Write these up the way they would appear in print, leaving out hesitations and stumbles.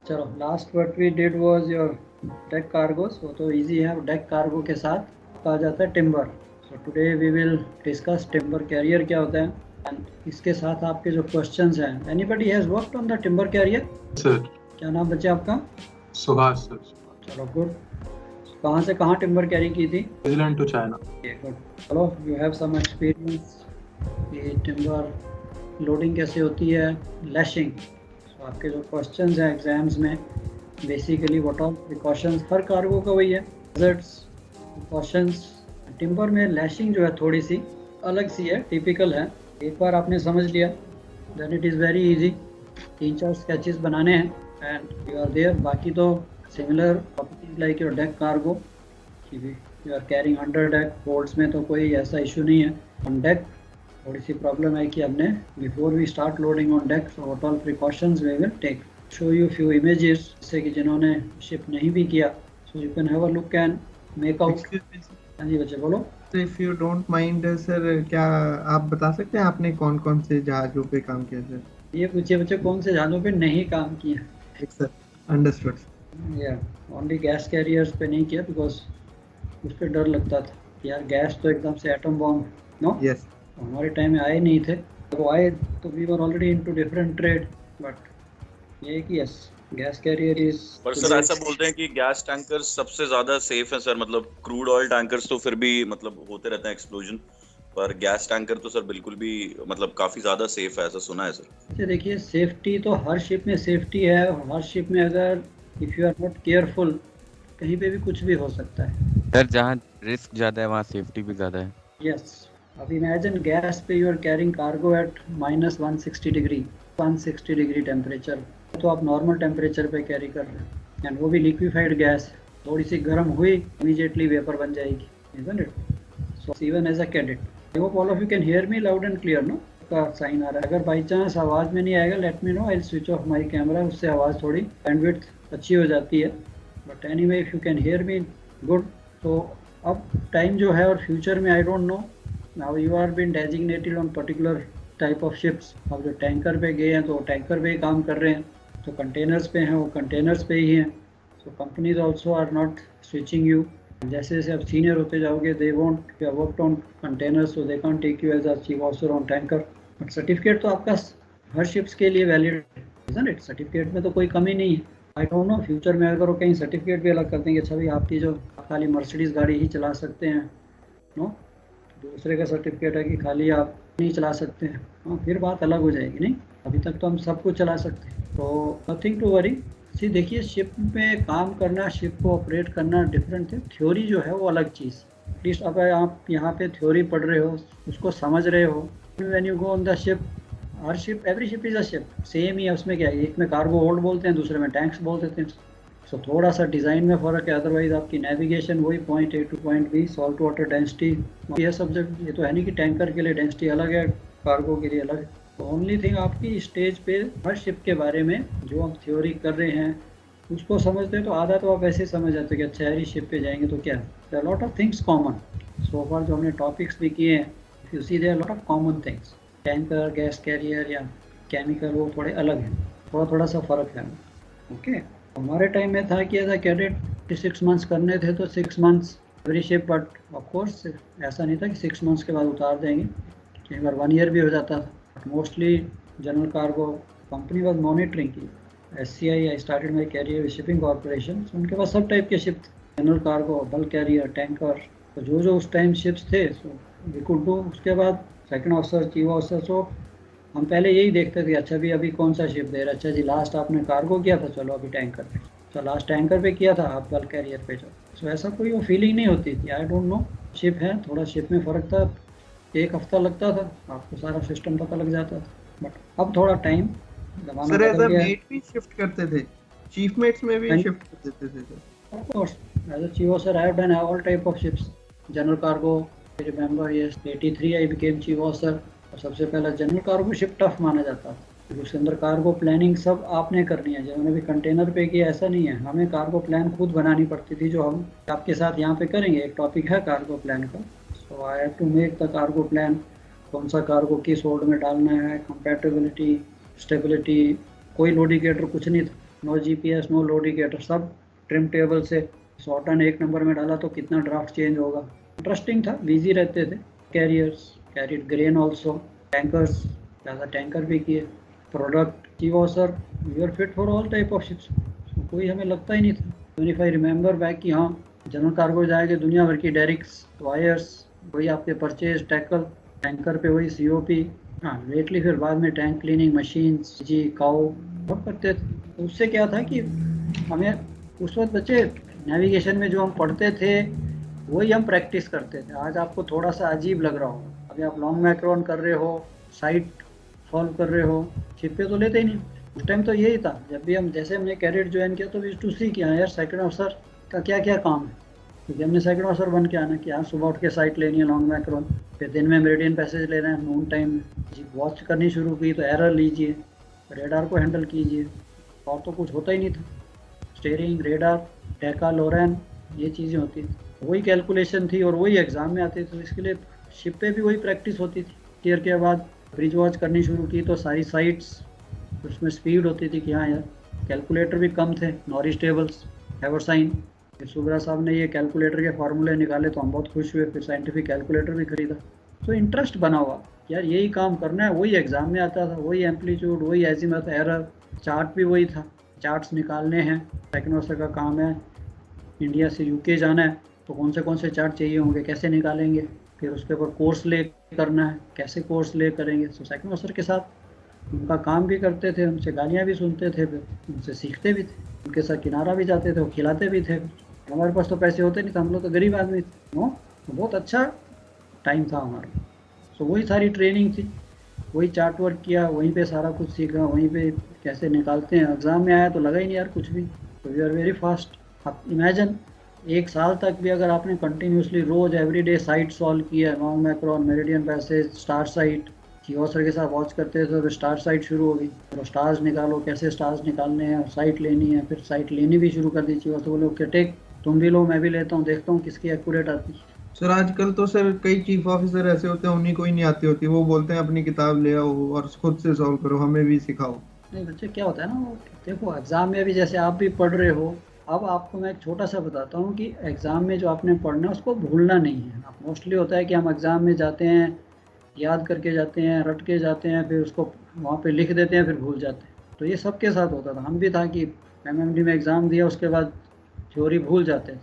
चलो, last what we did was your deck cargos, वो तो इजी है। डेक कार्गो के साथ आ जाता है timber. So today we will discuss timber carrier क्या होता है, एंड इसके साथ आपके जो क्वेश्चंस हैं। Anybody has worked on the timber carrier? Sir. क्या नाम बच्चे आपका? सुभाष सर। चलो गुड। कहाँ से कहाँ टिम्बर कैरी की थी? New Zealand to China. गुड। चलो, यू हैव सम एक्सपीरियंस कि टिम्बर लोडिंग कैसे होती है, लैशिंग। तो आपके जो क्वेश्चंस हैं एग्जाम्स में, basically what all precautions, her cargo का वही है, हैजर्ड्स, प्रिकॉशंस। टिम्बर में लैशिंग जो है थोड़ी सी अलग सी है, टिपिकल है। एक बार आपने समझ लिया then it is very easy. 3-4 sketches बनाने हैं एंड यू आर देयर। बाकी तो similar properties like your deck cargo, you are carrying under deck. Boards में तो कोई ऐसा इशू नहीं है। ऑन डेक थोड़ी सी प्रॉब्लम है कि हमने before we start loading on deck, so what all precautions we will take. Show you few images, जिससे कि जिन्होंने शिप नहीं भी किया, so you can have a look and make out. हाँ जी बच्चे बोलो। If you don't mind sir, क्या आप बता सकते हैं आपने कौन कौन से जहाजों पे काम किया सर? ये पूछिए बच्चे, कौन से जहाज़ों पे नहीं काम किया? Sir understood. या ओनली गैस कैरियर्स पे नहीं किया, बिकॉज उस पर डर लगता था कि यार गैस तो एकदम से एटम बॉम्ब, नो। यस। हमारे टाइम में आए नहीं थे, तो आए तो we were already into different trade. But ये है कि यस, गैस कैरियर इज। पर सर ऐसा बोलते हैं कि गैस टैंकर्स सबसे ज्यादा सेफ है सर, मतलब क्रूड ऑयल टैंकर्स तो फिर भी मतलब होते रहते हैं एक्सप्लोजन, पर गैस टैंकर तो सर बिल्कुल भी मतलब काफी ज्यादा सेफ है, ऐसा सुना है सर। अच्छा देखिए, सेफ्टी तो हर शिप में सेफ्टी है। हर शिप में अगर if you are not careful, कहीं पे भी कुछ भी हो सकता है। सर जहाँ रिस्क ज्यादा है वहाँ सेफ्टी भी ज्यादा है। यस। अब इमेजिन गैस पे you are carrying cargo at -160 degree, 160 degree temperature. तो आप नॉर्मल टेम्परेचर पे कैरी कर रहे हैं, एंड वो भी लिक्विफाइड गैस। थोड़ी सी गर्म हुई, इमीडिएटली वेपर बन जाएगी, isn't it? So even as a cadet, I hope all of you can hear me loud and clear, no? का साइन आ रहा है। अगर बाई चांस आवाज़ में नहीं आएगा, let me know, I will switch off my camera. उससे आवाज़ थोड़ी बैंडविड्थ अच्छी हो जाती है। But anyway if you can hear me, good. तो अब टाइम जो है और फ्यूचर में, I don't know, now you are been designated on particular type of ships. अब जो टैंकर पे गए हैं तो टैंकर पे ही काम कर रहे हैं, तो कंटेनर्स पे हैं वो कंटेनर्स पे ही हैं। So companies also are not switching you. जैसे जैसे आप सीनियर होते जाओगे, they won't, you worked on containers, so they can't take you as a chief officer on tanker. But certificate तो आपका हर शिप्स के लिए वैलिड है, इट? सर्टिफिकेट में तो कोई कमी नहीं है। आई डोंट नो, फ्यूचर में अगर वो कहीं सर्टिफिकेट भी अलग कर देंगे, अच्छा भाई आपकी जो खाली मर्सिडीज़ गाड़ी ही चला सकते हैं, नो, दूसरे का सर्टिफिकेट है कि खाली आप नहीं चला सकते हैं, हाँ, फिर बात अलग हो जाएगी। नहीं, अभी तक तो हम सब कुछ चला सकते हैं, तो नथिंग टू वरी। सी देखिए, शिप में काम करना, शिप को ऑपरेट करना डिफरेंट है। थ्योरी जो है वो अलग चीज़। एटलीस्ट अगर आप यहाँ पे थ्योरी पढ़ रहे हो, उसको समझ रहे हो, when you go on the ship, हर ship, every ship is a ship, same ही है। उसमें क्या है, एक में कार्गो होल्ड बोलते हैं, दूसरे में टैंक्स बोल देते हैं। सो थोड़ा सा डिज़ाइन में फ़र्क है, अदरवाइज आपकी नेविगेशन वही point A to point B, salt water density, यह सब्जेक्ट। ये तो है नहीं कि टैंकर के लिए डेंसिटी अलग है, कार्गो के लिए अलग है। ओनली थिंग, आपकी स्टेज पे हर शिप के बारे में जो आप थ्योरी कर रहे हैं उसको समझते हैं, तो आधा तो आप ऐसे समझ जाते हो कि अच्छा यार, शिप पे जाएंगे तो क्या, lot of things common. So far जो हमने टॉपिक्स भी किए हैं, you see there lot of common things. Tanker, gas carrier या केमिकल, वो थोड़े अलग हैं, थोड़ा सा फ़र्क है। ओके, हमारे टाइम में था कि एज अ कैडेट 6 मंथ्स करने थे, तो 6 months every ship. But of course ऐसा नहीं था कि 6 मंथ्स के बाद उतार देंगे, कई बार 1 ईयर भी हो जाता था। But mostly general cargo company was monitoring की। SCI, I started my career with shipping corporation, उनके पास सब टाइप के शिप थे, general cargo, bulk carrier, tanker. तो जो उस टाइम शिप्स थे, सो वी कुड डू। उसके बाद सेकंड ऑफिसर, चीफ ऑफिसर, सो हम पहले यही देखते थे, अच्छा भी अभी कौन सा शिप दे रहा है, अच्छा जी लास्ट आपने कार्गो किया था, चलो अभी टैंकर पे, तो लास्ट टैंकर पे किया था, आप बल्क कैरियर पे चलो। सो ऐसा कोई वो फीलिंग नहीं होती थी। आई डोंट नो, शिप है, थोड़ा शिप में फ़र्क था। 1 हफ्ता लगता था, आपको सारा सिस्टम पता लग जाता था। बट अब थोड़ा टाइम, ज़माना सर एज बदल अ गया है। मेट भी शिफ्ट करते थे, चीफ मेट्स में भी And- शिफ्ट कर देते थे sir? Of course, as a chief officer, I have done all type of ships. General cargo, I remember, yes, 83 I became chief officer. और सबसे पहला जनरल कार्गो शिप टफ माना जाता था, क्योंकि उसके अंदर कार्गो प्लानिंग सब आपने करनी है। जिन्होंने भी कंटेनर पे किया, ऐसा नहीं है, हमें कार्गो प्लान खुद बनानी पड़ती थी, जो हम आपके साथ यहाँ पे करेंगे। एक टॉपिक है कार्गो प्लान का। So I have to make the cargo plan, कौन सा कार्गो किस होल्ड में डालना है, कंपैटिबिलिटी, स्टेबिलिटी, कोई लोडिकेटर कुछ नहीं था। No GPS, no load indicator, सब ट्रिम टेबल से। 100 टन एक नंबर में डाला तो कितना ड्राफ्ट चेंज होगा। इंटरेस्टिंग था, बिजी रहते थे। Carriers carried grain also, tankers ज़्यादा टैंकर भी किए। प्रोडक्ट की वो sir we are fit for all type of ships, कोई हमें लगता ही नहीं था। इफ आई रिमेंबर बैक कि हाँ जनरल कार्गो जाएंगे, दुनिया भर की डेरिक्स, वायर्स, वही आपके परचेज, टैकल, टैंकर पे वही सीओपी। हाँ लेटली फिर बाद में टैंक क्लीनिंग मशीन्स, जी काउ सब करते थे। तो उससे क्या था कि हमें उस वक्त बच्चे नेविगेशन में जो हम पढ़ते थे वही हम प्रैक्टिस करते थे। आज आपको थोड़ा सा अजीब लग रहा हो, अभी आप लॉन्ग मैक्रोन कर रहे हो, साइट सॉल्व कर रहे हो, छिपे तो लेते ही नहीं। उस टाइम तो यही था, जब भी हम जैसे हमने कैडेट ज्वाइन किया तो वी टू सी कि हाँ यार सेकंड ऑफिसर का क्या क्या काम है, क्योंकि हमने सेकंड ऑफिसर बन के आना कि हाँ सुबह उठ के साइट लेनी है लॉन्ग मैक्रोन, फिर दिन में मेरिडियन पैसेज ले रहे हैं नून टाइम में जी, वॉच करनी शुरू की तो एरर लीजिए, रेडार को हैंडल कीजिए, और तो कुछ होता ही नहीं था। स्टेयरिंग, रेडार, डेका, लोरेन, ये चीज़ें होती थी, वही कैलकुलेशन थी और वही एग्ज़ाम में आती थी। तो इसके लिए शिप पे भी वही प्रैक्टिस होती थी। टीयर के बाद ब्रिज वॉच करनी शुरू की तो सारी साइट्स, उसमें स्पीड होती थी कि हाँ यार, कैलकुलेटर भी कम थे, नॉरिस टेबल्स, हैवरसाइन। फिर सुब्रा साहब ने ये कैलकुलेटर के फार्मूले निकाले तो हम बहुत खुश हुए, फिर साइंटिफिक कैलकुलेटर भी खरीदा। तो इंटरेस्ट बना हुआ यार, यही काम करना है, वही एग्ज़ाम में आता था, वही एम्पलीट्यूड, वही एजीमथ, एरर, चार्ट भी वही था, चार्ट्स निकालने हैं। सेकंड ऑफिसर का काम है, इंडिया से यूके जाना है तो कौन से चार्ट चाहिए होंगे, कैसे निकालेंगे, फिर उसके ऊपर कोर्स ले करना है, कैसे कोर्स ले करेंगे। तो सेकंड ऑफिसर के साथ उनका काम भी करते थे, उनसे गालियाँ भी सुनते थे, फिर उनसे सीखते भी थे, उनके साथ किनारा भी जाते थे, वो खिलाते भी थे। हमारे पास तो पैसे होते नहीं थे, हम लोग तो गरीब आदमी थे। नो, तो बहुत अच्छा टाइम था हमारा। तो वही सारी ट्रेनिंग थी, वही चार्ट वर्क किया, वहीं पे सारा कुछ सीखा, वहीं पे कैसे निकालते हैं। एग्ज़ाम में आया तो लगा ही नहीं यार कुछ भी। तो वी आर वेरी फास्ट। आप इमेजिन एक साल तक भी अगर आपने कंटिन्यूसली रोज एवरीडे साइट सॉल्व किया, long Macron, meridian passage, star site, sir के साथ वॉच करते थे तो फिर स्टार साइट शुरू होगी, तो स्टार्स निकालो, कैसे स्टार्स निकालने हैं, साइट लेनी है, फिर साइट लेनी भी शुरू कर दी। तो बोले ओके टेक, तुम भी लो, मैं भी लेता हूँ, देखता हूँ किसकी एक्यूरेट आती है। सर आजकल तो सर कई चीफ ऑफिसर ऐसे होते हैं, उन्हीं को ही नहीं आती होती, वो बोलते हैं अपनी किताब ले आओ और खुद से सॉल्व करो, हमें भी सिखाओ। नहीं बच्चे, क्या होता है ना, वो देखो एग्ज़ाम में भी जैसे आप भी पढ़ रहे हो, अब आपको मैं एक छोटा सा बताता हूँ कि एग्ज़ाम में जो आपने पढ़ना है उसको भूलना नहीं है। अब मोस्टली होता है कि हम एग्ज़ाम में जाते हैं, याद करके जाते हैं, रट के जाते हैं, फिर उसको वहाँ पे लिख देते हैं, फिर भूल जाते हैं। तो ये सबके साथ होता था, हम भी था कि MMD में एग्ज़ाम दिया, उसके बाद थ्योरी भूल जाते थे,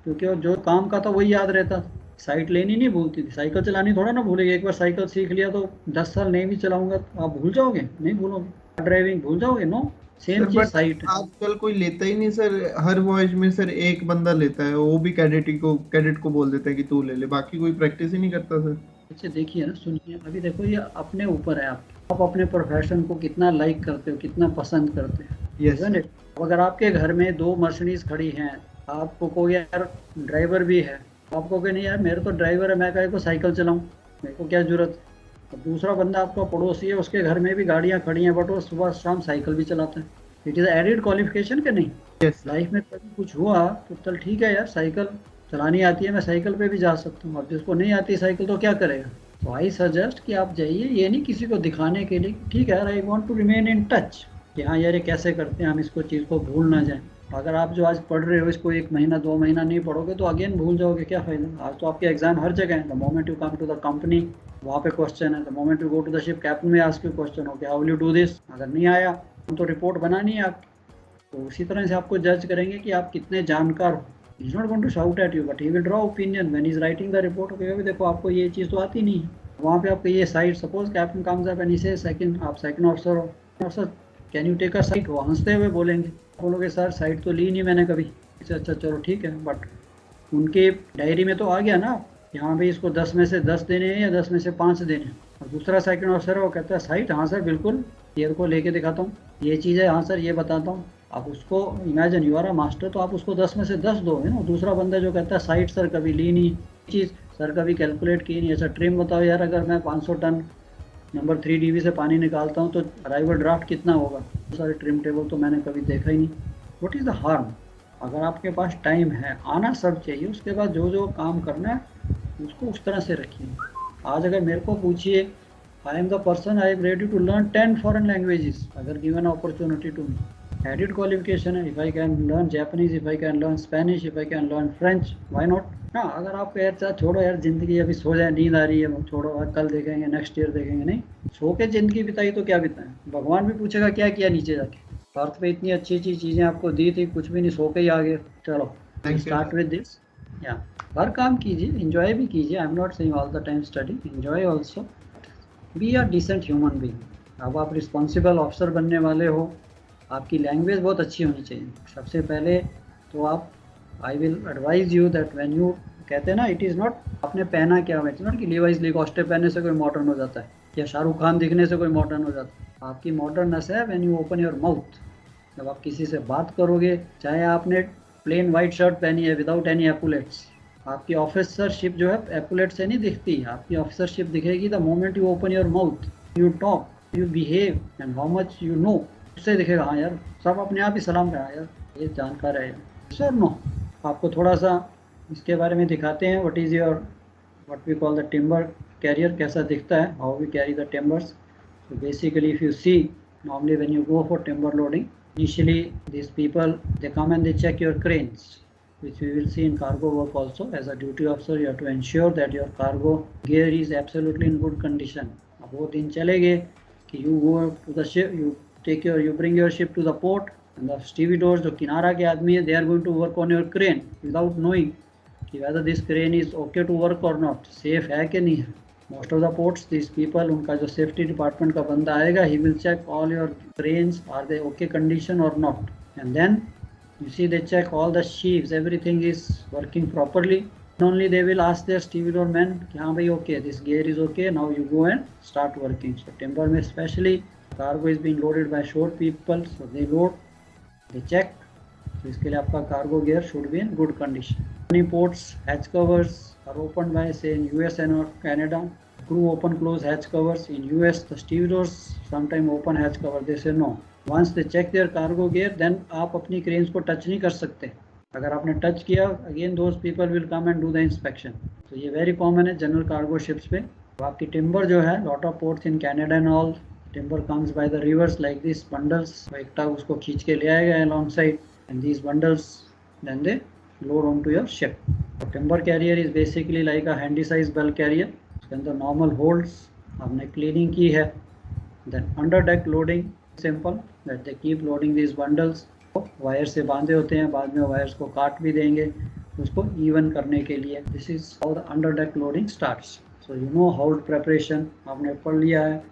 क्योंकि वो जो काम का था वही याद रहता था। साइट लेनी नहीं भूलती थी, साइकिल चलानी थोड़ा ना भूलेगी। एक बार साइकिल सीख लिया तो 10 साल नहीं भी चलाऊंगा तो आप भूल जाओगे, नहीं भूलोगे। ड्राइविंग भूल जाओगे, नो, सेम सर चीज़ बट साइट है। आजकल कोई लेता ही नहीं सर, हर वॉयज में सर एक बंदा लेता है, वो भी कैडेट को बोल देता है कि तू ले ले, बाकी कोई प्रैक्टिस ही नहीं करता सर। अच्छा देखिए ना, सुनिए, अभी देखो ये अपने ऊपर है, आप अपने प्रोफेशन को कितना लाइक करते हो, कितना पसंद करते हो। Yes Isn't it? अगर आपके घर में 2 मर्सिडीज खड़ी हैं, आपको कोई यार ड्राइवर भी है, आपको कहे नहीं यार मेरे तो ड्राइवर है, मैं काहे को साइकिल चलाऊं, मेरे को क्या जरूरत है। और दूसरा बंदा आपका पड़ोसी है, उसके घर में भी गाड़ियां खड़ी हैं, बट वो सुबह शाम साइकिल भी चलाता है। इट इज़ एडिड क्वालिफिकेशन के नहीं। यस लाइफ में कभी कुछ हुआ तो चल ठीक है यार, साइकिल चलानी आती है, मैं साइकिल पे भी जा सकता हूँ। अब जिसको नहीं आती साइकिल तो क्या करेगा। तो आई सजेस्ट कि आप जाइए, ये नहीं किसी को दिखाने के लिए, ठीक है यार I want to remain in touch, कि हाँ यार ये कैसे करते हैं, हम इसको चीज़ को भूल ना जाएं। अगर आप जो आज पढ़ रहे हो इसको 1 महीना 2 महीना नहीं पढ़ोगे तो अगेन भूल जाओगे, क्या फ़ायदा। आज तो आपके एग्जाम हर जगह है। The moment you come to the company, वहाँ पे क्वेश्चन है। The moment you go to the ship, captain में आस्क यू क्वेश्चन हो गया, how will you do this. अगर नहीं आया तो रिपोर्ट बनानी है आपकी, तो उसी तरह से आपको जज करेंगे कि आप कितने जानकार हो। He is not going to shout at you, but he will draw opinion when he is writing the report. Okay, अभी देखो आपको ये चीज़ तो आती नहीं है। वहाँ पे आपको ये side, suppose captain comes up and he says second, आप सेकंड ऑफिसर हो, officer can you take a sight, वो हंसते हुए बोलेंगे, बोलोगे सर साइट तो ली नहीं मैंने कभी। अच्छा चलो ठीक है, बट उनके डायरी में तो आ गया ना, यहाँ पे इसको 10 में से 10 देने हैं या 10 में से 5 देने हैं। और दूसरा सेकंड ऑफिसर है, वो कहता है साइट, हाँ सर बिल्कुल, ईयर को लेके दिखाता हूँ, ये चीज़ है, हाँ सर ये बताता हूँ। आप उसको imagine you are a master, तो आप उसको 10 में से 10 दोगे ना। दूसरा बंदा जो कहता है साइट सर कभी ली नहीं, चीज़ सर कभी कैलकुलेट की नहीं। ऐसा ट्रिम बताओ यार, अगर मैं 500 टन नंबर 3 DB से पानी निकालता हूँ तो अराइवल ड्राफ्ट कितना होगा, सारे ट्रिम टेबल तो मैंने कभी देखा ही नहीं। What is the harm. अगर आपके पास टाइम है, आना सब चाहिए, उसके बाद जो जो काम करना है उसको उस तरह से रखिए। आज अगर मेरे को पूछिए, I am the person, I am ready to learn 10 foreign languages अगर given opportunity to me, added qualification है. If I can learn Japanese, if I can learn Spanish, if I can learn French, why not. हाँ, अगर आपको यार चाह छोड़ो यार, जिंदगी अभी सो जाए, नींद आ रही है, छोड़ो कल देखेंगे, नेक्स्ट ईयर देखेंगे, नहीं, सो के जिंदगी बिताई तो क्या बिताएं. भगवान भी पूछेगा क्या किया नीचे जाके. अर्थ पे इतनी अच्छी अच्छी चीजें आपको दी थी, कुछ भी नहीं, सो के ही आ गए. चलो स्टार्ट विद दिस. या हर काम कीजिए, इंजॉय भी कीजिए. I am not saying all the time study, enjoy also. Be a decent human being. अब आप रिस्पॉन्सिबल ऑफिसर बनने वाले हो, आपकी लैंग्वेज बहुत अच्छी होनी चाहिए. सबसे पहले तो आप, I will advise you that when you, कहते हैं ना, इट इज़ नॉट आपने पहना क्या, इट्स नॉट कि लीवाइस लीगोस्टे पहनने से कोई मॉडर्न हो जाता है या शाहरुख खान दिखने से कोई मॉडर्न हो जाता है. आपकी मॉडर्ननेस है when you open your mouth. जब आप किसी से बात करोगे, चाहे आपने प्लेन वाइट शर्ट पहनी है विदाउट एनी एपुलेट्स, आपकी ऑफिसरशिप जो है एपुलेट से नहीं दिखती. आपकी ऑफिसरशिप दिखेगी the moment you open your mouth, you talk, you behave and how much you know. उससे दिखेगा हाँ यार, सब अपने आप ही सलाम करा यार, ये जानकार है सर. नो, आपको थोड़ा सा इसके बारे में दिखाते हैं. What is your, what we call the timber carrier, कैसा दिखता है, how we carry the timbers. So basically if you see, normally when you go for timber loading, initially these people, they come and they check your cranes, which we will see in cargo work also. As a duty officer, you have to ensure that your cargo gear is absolutely in good condition. अब वो दिन चलेंगे कि you go to the ship, you bring your ship to the port, and the stevedores, जो किनारा के आदमी है, they are going to work on your crane without knowing कि whether this crane is okay to work or not, safe है कि नहीं है. Most of the ports, these people, उनका जो सेफ्टी डिपार्टमेंट का बंदा आएगा, he will check all your cranes, are they okay condition or not, and then you see they check all the sheaves, everything is working properly. Only they will ask their stevedore men कि हाँ भाई okay, this gear is okay, now you go and start working. So timber में especially cargo is being loaded by short people, so they load, they check. So इसके लिए आपका cargo gear should be in good condition. Many ports hatch covers are opened by, say, in US and or Canada. Crew open close hatch covers. In US, the stevedores sometimes open hatch cover. They say no. Once they check their cargo gear, then आप अपनी cranes को touch नहीं कर सकते. अगर आपने touch किया, again those people will come and do the inspection. तो ये very common है general cargo ships पे. तो आपकी timber जो है, lot of ports in Canada and all, timber comes by the rivers like this bundles. एक टाग उसको खींच के ले आएगा alongside, and these bundles then they load onto your ship. The timber carrier is basically like a handy size bulk carrier. उसके अंदर normal holds, आपने cleaning की है. Then under deck loading, simple, that they keep loading these bundles. Wire से बांधे होते हैं, बाद में वायर्स को काट भी देंगे उसको इवन करने के लिए. This is how the under deck loading starts. So you know hold preparation, आपने पढ़ लिया है.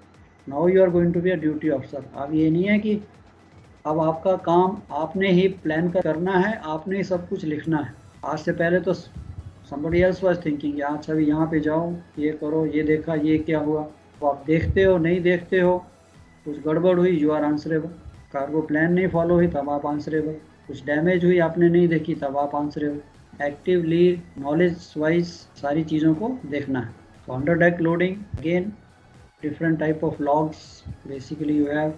Now you are going to be a duty officer. अब ये नहीं है कि अब आपका काम आपने ही प्लान करना है, आपने ही सब कुछ लिखना है. आज से पहले तो somebody else was thinking, अच्छा भी यहाँ पे जाओ, ये करो, ये देखा, ये क्या हुआ. तो आप देखते हो, नहीं देखते हो, कुछ गड़बड़ हुई, you are answerable. Cargo plan नहीं फॉलो हुई, तब आप आंसरेबल. कुछ डैमेज हुई, आपने नहीं देखी, तब आप आंसरेबल. एक्टिवली नॉलेज वाइज सारी चीज़ों को देखना है. तो under deck loading, again different type of logs. Basically you have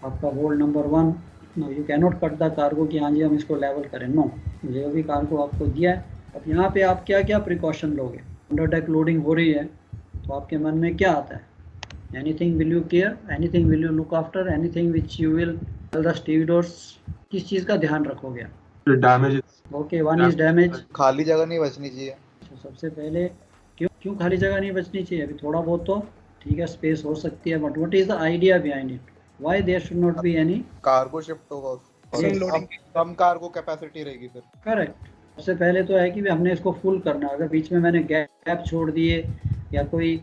आपका hold number 1. No, you cannot cut the cargo कि हाँ जी हम इसको लेवल करें. नो, जो भी कार्गो आपको दिया है, अब यहाँ पे आप क्या क्या प्रिकॉशन लोगे. अंडर डेक लोडिंग हो रही है तो आपके मन में क्या आता है. Anything will you care, anything will you look after, anything which you will tell the stewards. किस चीज़ का ध्यान रखोगे. Damage. Okay, one is damage. खाली जगह नहीं बचनी चाहिए. तो सबसे पहले क्यों खाली जगह नहीं बचनी चाहिए. अभी थोड़ा बहुत तो ठीक है स्पेस हो सकती है, but what is the idea behind it. Why there should not be any cargo shift होगा, कम कार्गो कैपेसिटी रहेगी फिर. करेक्ट. सबसे पहले तो है कि हमने इसको फुल करना. अगर बीच में मैंने गैप छोड़ दिए या कोई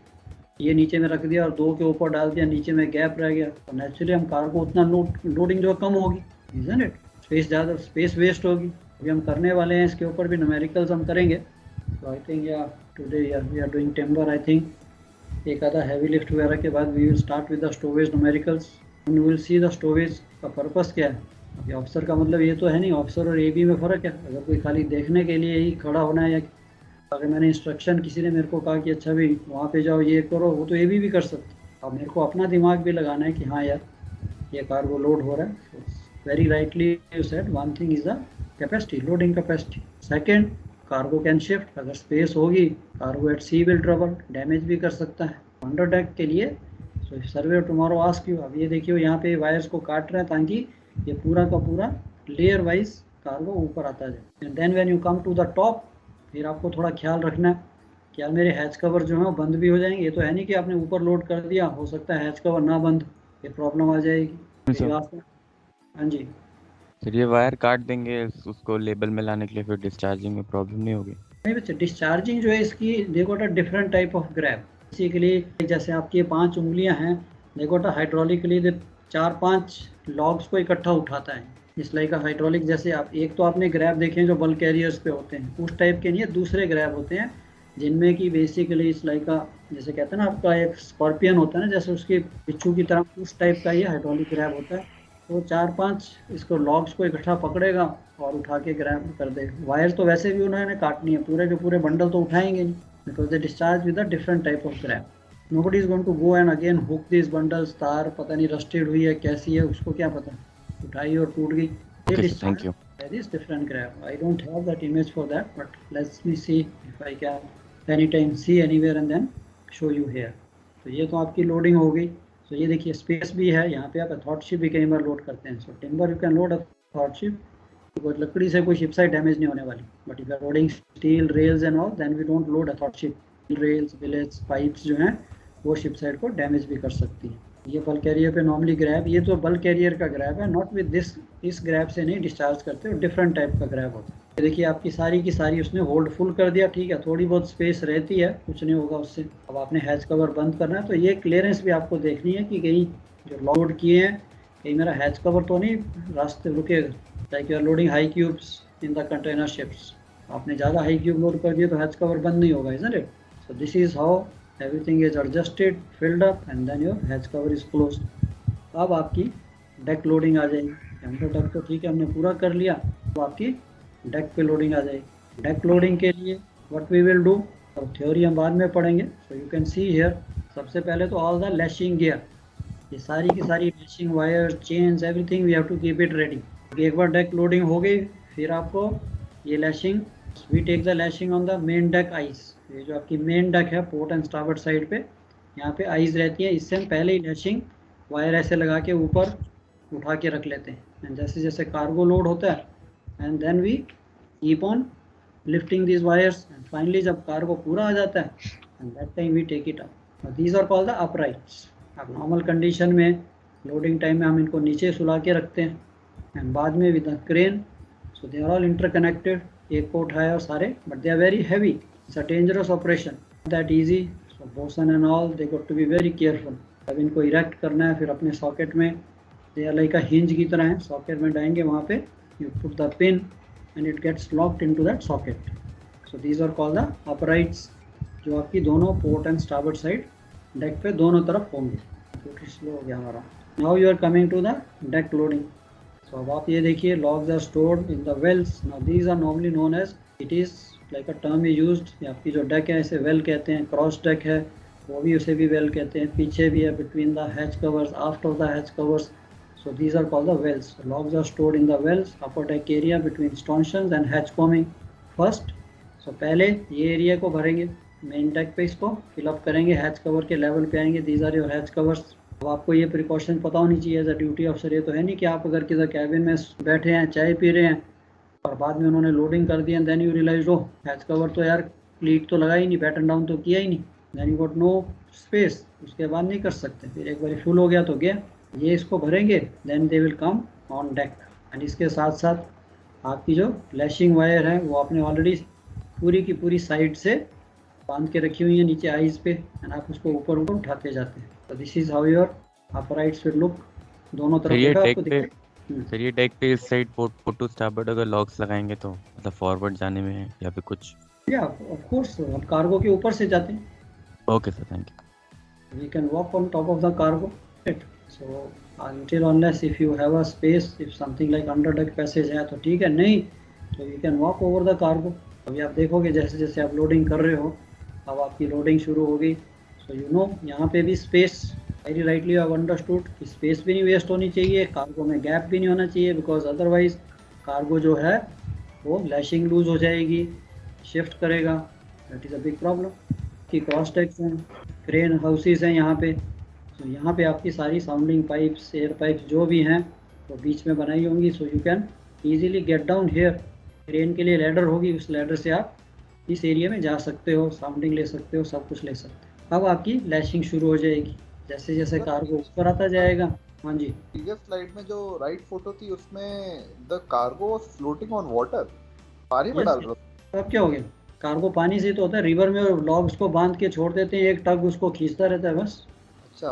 ये नीचे में रख दिया और 2 के ऊपर डाल दिया, नीचे में गैप रह गया, तो नेचुरली हम कार्गो उतना लोडिंग जो कम होगी, इजंट इट. स्पेस ज़्यादा, स्पेस वेस्ट होगी. अभी हम करने वाले हैं इसके ऊपर भी न्यूमेरिकल्स हम करेंगे. तो आई थिंक या today we are doing timber. I think एक आधा हैवी लिफ्ट वगैरह के बाद we will start with the stowage numericals. We will see the stowage का पर्पस क्या है. अभी ऑफिसर का मतलब ये तो है नहीं, ऑफिसर और एबी में फ़र्क है. अगर कोई खाली देखने के लिए ही खड़ा होना है, या अगर मैंने इंस्ट्रक्शन किसी ने मेरे को कहा कि अच्छा भी वहाँ पे जाओ ये करो, वो तो एबी भी कर सकते. अब मेरे को अपना दिमाग भी लगाना है कि हाँ यार ये कार्गो लोड हो रहा है. Very rightly you said, one thing is the capacity, loading capacity. Second, cargo can shift. अगर स्पेस होगी, cargo at sea will travel, damage भी कर सकता है. अंडर डेक के लिए so survey tomorrow ask you. अब ये देखिए यहाँ पे वायर्स को काट रहे हैं ताकि ये पूरा का पूरा लेयर वाइज कार्गो ऊपर आता जाए। And then when you come to the top, फिर आपको थोड़ा ख्याल रखना है कि यार मेरे हैच कवर जो है वो बंद भी हो जाएंगे। ये तो है नहीं कि आपने ऊपर लोड कर दिया, हो सकता है हैच कवर ना बंद, ये प्रॉब्लम आ जाएगी। सर। हाँ जी, फिर ये वायर काट देंगे उसको लेबल में लाने के लिए, फिर डिस्चार्जिंग में प्रॉब्लम नहीं होगी? नहीं बच्चे, डिस्चार्जिंग जो है इसकी देखो different type of grab. Basically जैसे आपकी ये 5 उंगलियां हैं, देखो हाइड्रोलिकली 4-5 लॉग्स को इकट्ठा उठाता है। इस लाइक का हाइड्रोलिक, जैसे आप एक तो आपने ग्रैब देखे हैं जो बल्क कैरियर्स पे होते हैं, उस टाइप के नहीं है, दूसरे ग्रैब होते हैं जिनमें कि बेसिकली इस लाइक का, जैसे कहते हैं ना आपका एक स्कॉर्पियन होता है ना, जैसे उसके बिच्छू की तरह, उस टाइप का ये हाइड्रोलिक ग्रैब होता है। तो 4-5 इसको लॉग्स को इकट्ठा पकड़ेगा और उठा के ग्रैब कर देगा। वायर तो वैसे भी उन्होंने काटनी है, पूरे के पूरे बंडल तो उठाएंगे नहीं, because they discharge with a different type of grab. Nobody is going to go and again hook this bundles. तार पता नहीं रस्टेड हुई है कैसी है, उसको क्या पता, उठाई और टूट गई। Thank you. That is different graph. I don't have that image for that, but let me see if I can anytime see anywhere and then show you here. तो ये तो आपकी लोडिंग हो गई। तो ये देखिए स्पेस भी है, यहाँ पे आप अथॉर्टशिप भी कई बार लोड करते हैं। So timber you can load athwartship, because लकड़ी से कोई शिप साइड डैमेज नहीं होने वाली। But if you are loading steel rails and all, then we don't load athwartship. Rails, billets, pipes जो हैं वो शिप साइड को डैमेज भी कर सकती है। ये बल्क कैरियर पे नॉर्मली ग्रैब, ये तो बल्क कैरियर का ग्रैब है, नॉट विद दिस। इस ग्रैब से नहीं डिस्चार्ज करते, और डिफरेंट टाइप का ग्रैब होता है। देखिए आपकी सारी की सारी उसने होल्ड फुल कर दिया, ठीक है, थोड़ी बहुत स्पेस रहती है, कुछ नहीं होगा उससे। अब आपने हैच कवर बंद करना है, तो ये क्लियरेंस भी आपको देखनी है कि कहीं जो लोड किए हैं, कहीं मेरा हैच कवर तो नहीं रास्ते रुकेगा। Like you are loading high cubes in the container ships, आपने ज़्यादा हाई क्यूब लोड कर दिया तो हैच कवर बंद नहीं होगा, isn't it? So this is how everything is adjusted, filled up, and then your hatch cover is closed. अब आपकी डेक लोडिंग आ जाएगी। अंडर डेक तो ठीक है हमने पूरा कर लिया, तो आपकी डेक पे लोडिंग आ जाएगी। डेक लोडिंग के लिए व्हाट वी विल डू, और थ्योरी हम बाद में पढ़ेंगे। सो यू कैन सी हियर, सबसे पहले तो ऑल द लैशिंग गियर, ये सारी की सारी lashing wire, chains, everything we have to keep it ready. एक बार डेक लोडिंग हो गई, फिर आपको ये lashing, we take the lashing on the main deck ice. ये जो आपकी मेन डेक है पोर्ट एंड स्टारबोर्ड साइड पे, यहाँ पे आइज रहती है, इससे हम पहले ही लैशिंग वायर ऐसे लगा के ऊपर उठा के रख लेते हैं। एंड जैसे जैसे कार्गो लोड होता है, and then we keep on lifting these wires, and finally जब कार्गो पूरा आ जाता है, and that time we take it up. These are called the uprights. अब नॉर्मल कंडीशन में लोडिंग टाइम में हम इनको नीचे सुला के रखते हैं, एंड बाद में with the crane, so they are all interconnected, एक को उठाया और सारे, but they are very heavy. It's a dangerous operation, not that easy. So bosun and all, they got to be very careful. अब इनको erect करना है, फिर अपने सॉकेट में, they are like a hinge की तरह है, सॉकेट में डालेंगे, वहाँ पे you put the pin and it gets locked into that socket. So these are called the uprights, जो आपकी दोनों port and starboard side deck पे दोनों तरफ होंगे। थोड़ी स्लो हो गया हमारा। Now you are coming to the deck loading. So अब आप ये देखिए, logs are stored in the wells. Now these are normally known as, it is like a term used, आपकी जो डेक है इसे वेल कहते हैं। क्रॉस डेक है वो भी उसे भी वेल कहते हैं। पीछे भी है, between the hatch covers, after the hatch covers, so these are called the wells. Logs are stored in the wells, upper deck area between stanchions and hatch coaming first. सो पहले ये एरिया को भरेंगे, मेन डेक पे इसको fill up करेंगे, hatch cover के level पे आएंगे। These are your hatch covers. अब आपको ये प्रिकॉशन पता होनी चाहिए एज अ ड्यूटी ऑफिसर। ये तो है नहीं कि आप अगर किधर कैबिन में बैठे हैं, चाय पी रहे हैं, और बाद में उन्होंने लोडिंग कर दिया, then you realise oh hatch cover तो यार प्लीट तो लगा ही नहीं, बैटन डाउन तो किया ही नहीं, then you got no space, उसके बाद नहीं कर सकते। फिर एक बार फुल हो गया तो गया। ये इसको भरेंगे, then they will come on deck. And इसके साथ साथ आपकी जो लैशिंग वायर है वो आपने ऑलरेडी पूरी की पूरी साइड से बांध के रखी हुई है नीचे आइज पे, एंड आप उसको ऊपर ऊपर उठाते जाते हैं। तो this is how your uprights will look. दोनों तरफ ये देखा डेक आपको पे, सर ये डेक पे इस साइड पोर्ट टू स्टारबोर्ड अगर लॉक्स लगाएंगे तो मतलब फॉरवर्ड जाने में है या फिर कुछ? या ऑफ कोर्स हम कार्गो के ऊपर से जाते हैं। Okay sir, thank you. We can walk on top of the cargo. Right. So until unless if you have a space, if something like under deck passage है तो ठीक है, नहीं तो you can walk over the cargo. अभी आप देखोगे जैसे जैसे आप लोडिंग कर रहे हो, अब आपकी लोडिंग शुरू हो गई। So you know यहाँ पे भी space, very rightly have understood कि स्पेस भी नहीं वेस्ट होनी चाहिए, कार्गो में गैप भी नहीं होना चाहिए, बिकॉज अदरवाइज कार्गो जो है वो लैशिंग लूज हो जाएगी, शिफ्ट करेगा, that is a big problem. कि क्रॉस डेक्स हैं, क्रेन हाउसेस हैं यहाँ पे, तो यहाँ पे आपकी सारी साउंडिंग पाइप्स, एयर पाइप्स जो भी हैं वो बीच में बनाई होंगी, सो you can easily get down here. Crane के लिए लैडर होगी, उस लैडर से आप इस एरिया में जा सकते हो, साउंडिंग ले सकते हो, सब कुछ ले सकते हो। अब आपकी लैशिंग शुरू हो जाएगी जैसे जैसे कार्गो ऊपर आता जाएगा। हाँ जी, प्रीवियस स्लाइड में जो राइट फोटो थी उसमें the cargo was floating on water, पानी में Yes, डाल yes. रहा था। अब क्या हो गया, कार्गो पानी से तो होता है, रिवर में लॉग्स को बांध के छोड़ देते हैं, एक टग उसको खींचता रहता है बस। अच्छा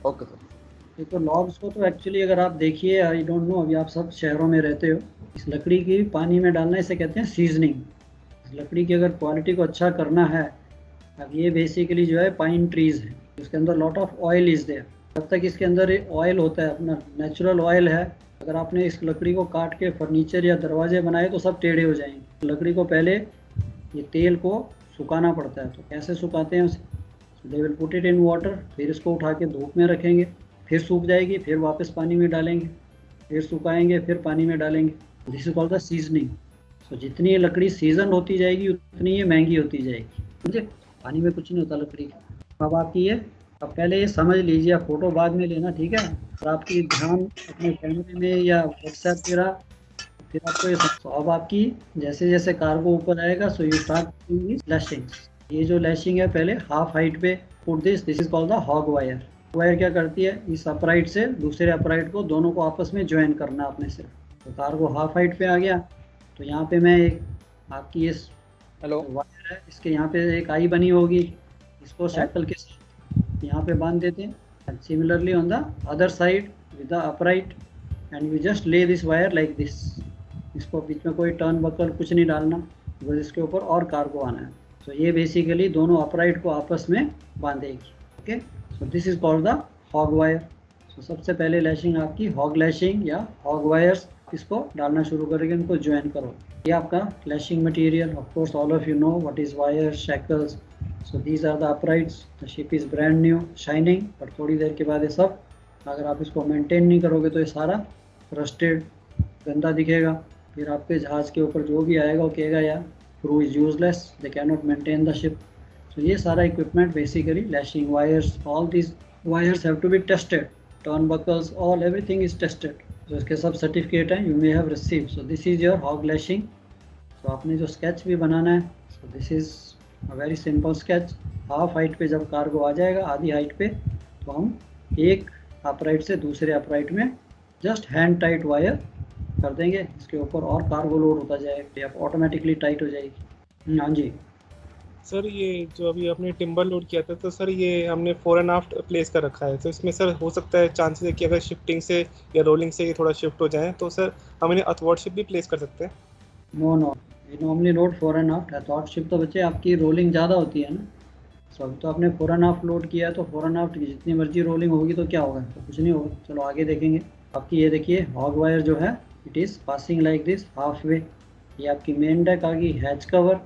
ओके सर। देखो लॉग्स को तो एक्चुअली अगर आप देखिए, आई डोंट नो, अभी आप सब शहरों में रहते हो, इस लकड़ी की पानी में डालना इसे कहते हैं सीजनिंग। इस लकड़ी की अगर क्वालिटी को अच्छा करना है, अब ये बेसिकली जो है पाइन ट्रीज है, इसके अंदर lot of oil is there. जब तक इसके अंदर ऑयल होता है, अपना नेचुरल ऑयल है, अगर आपने इस लकड़ी को काट के फर्नीचर या दरवाजे बनाए तो सब टेढ़े हो जाएंगे। लकड़ी को पहले ये तेल को सुखाना पड़ता है, तो कैसे सुखाते हैं उसे, they will put it in water, फिर इसको उठा के धूप में रखेंगे, फिर सूख जाएगी, फिर वापस पानी में डालेंगे, फिर सुखाएंगे, फिर पानी में डालेंगे। This is called the seasoning. So जितनी ये लकड़ी सीजन होती जाएगी उतनी ये महंगी होती जाएगी, समझे। पानी में कुछ नहीं होता लकड़ी का। अब आपकी ये, अब पहले ये समझ लीजिए, आप फोटो बाद में लेना, ठीक है। और आपकी ध्यान अपने कैमरे में या व्हाट्सएप पे रहा, फिर आपको ये अब आपकी जैसे जैसे कार्गो ऊपर आएगा, सो यू स्टार्ट लैशिंग। ये जो लैशिंग है पहले हाफ हाइट पे put this is called the hog wire. Wire क्या करती है, इस अपराइट से दूसरे अपराइट को, दोनों को आपस में ज्वाइन करना अपने से। तो कार्गो हाफ हाइट पे आ गया, तो यहाँ पे मैं एक आपकी ये वायर है, इसके यहाँ पे एक आई बनी होगी, इसको शैकल के साथ यहाँ पे बांध देते हैं। Similarly on the other side with the upright, and you just ले दिस वायर लाइक दिस। इसको बीच में कोई टर्न बकल कुछ नहीं डालना, बस इसके ऊपर और कार्गो आना है। तो ये बेसिकली दोनों अपराइट को आपस में बांधेगी। Okay, so this is called the hog wire. So सबसे पहले लैशिंग आपकी हॉग लैशिंग या हॉग वायर्स, इसको डालना शुरू करेंगे, इनको ज्वाइन करो। ये आपका lashing material, of course all of you know what is wire, shackles. So these are the uprights, the ship is brand new shining, but थोड़ी देर के बाद ये सब, अगर आप इसको मेंटेन नहीं करोगे तो ये सारा रस्टेड गंदा दिखेगा। फिर आपके जहाज़ के ऊपर जो भी आएगा वो कहेगा यार crew is useless, they can not maintain the ship. So ये सारा equipment basically lashing wires, all these wires have to be tested, turnbuckles, all everything is tested. तो इसके सब सर्टिफिकेट हैं, you may have receive. So this is your hog lashing. तो आपने जो sketch भी बनाना है, so this is a very simple sketch. Half height पे जब कार्गो आ जाएगा, आधी हाइट पे, तो हम एक अपराइट से दूसरे अपराइट में जस्ट हैंड टाइट वायर कर देंगे इसके ऊपर, और कार्गो लोड होता जाएगा, ऑटोमेटिकली टाइट हो जाएगी। हाँ जी सर, ये जो अभी आपने टिम्बर लोड किया था, तो सर ये हमने फोर एंड आफ्ट प्लेस कर रखा है, तो इसमें सर हो सकता है चांसेस है कि अगर शिफ्टिंग से या रोलिंग से ये थोड़ा शिफ्ट हो जाए, तो सर हम इन्हें अथवार्ड शिप भी प्लेस कर सकते हैं? नो, ये नॉर्मली लोड फोर एंड आफ्ट है। थॉट शिप तो बच्चे आपकी रोलिंग ज़्यादा होती है ना। सो अभी तो आपने फोर एंड आफ्ट लोड किया है, तो फोर एंड आफ्ट की जितनी मर्जी रोलिंग होगी तो क्या होगा, तो कुछ नहीं होगा। चलो आगे देखेंगे। आपकी ये देखिए हॉग वायर जो है, it is passing like this half way. ये आपकी मेन डेक आ गई, hatch cover.